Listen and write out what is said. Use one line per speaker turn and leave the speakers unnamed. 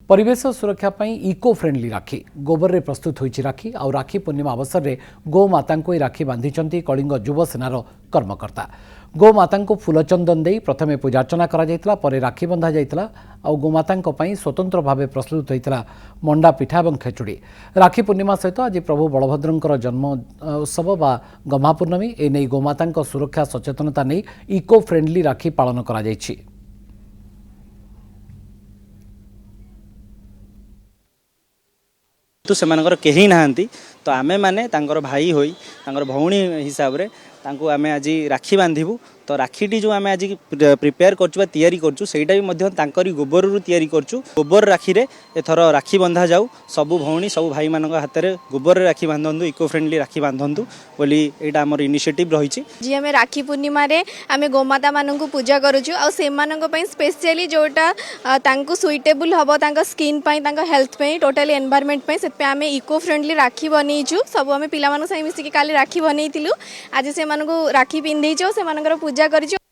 परिवेश सुरक्षा पई इको फ्रेंडली राखी गोबर रे प्रस्तुत होईची राखी आ राखी पूर्णिमा अवसर रे गोमाता को राखी बांधिचंती कलिंग युव सेनार कर्मकर्ता। गोमाता को फूलचंदन दे प्रथमे पूजार्चना करा जायतला, परे राखी बंधा जायतला आ गोमाता पई स्वतंत्र भावे प्रस्तुत होईतला मंडा पिठा एवं खेचुड़ी। राखी पूर्णिमा सहित आज प्रभु बलभद्रंकर जन्म उत्सव बा गम्हा पूर्णमी ए नै गोमाता सुरक्षा सचेतनता नै इको फ्रेंडली राखी पालन करा जायछि।
तो सेमानकर केही नाहांती तो आमे माने तांकर भाई होई तांकर भौणी हिसाब रे तांको आमे आज राखी बांधिबू। तो राखीटी जो आमे आज प्रिपेयर करछु बा तयारी करछु सेटा भी मध्य तांकरी गोबर रु तयारी करछु। गोबर राखी रे एथर राखी बंधा जाऊ, सबु भौणी सबु भाई मानक हाथ रे गोबर रे राखी बांधंतु, इको फ्रेंडली राखी बांधंतु बोली एटा हमर इनिशिएटिव रहिछि।
जी हमें राखी पूर्णिमा रे आमे गोमाता मानन को पूजा करूछु आ से मानन को पई स्पेशली जोटा तांको सुइटेबल हबो तांका स्किन पई तांका हेल्थ पई टोटली एनवायरनमेंट पई से पे आमे इको फ्रेंडली राखी बनेइछु। सब आमे पिला मानन सही मिसी के काली राखी बनेइतिलु। आज से मानन को राखी पिंधेइछो, से मानकर पूजा करिछु।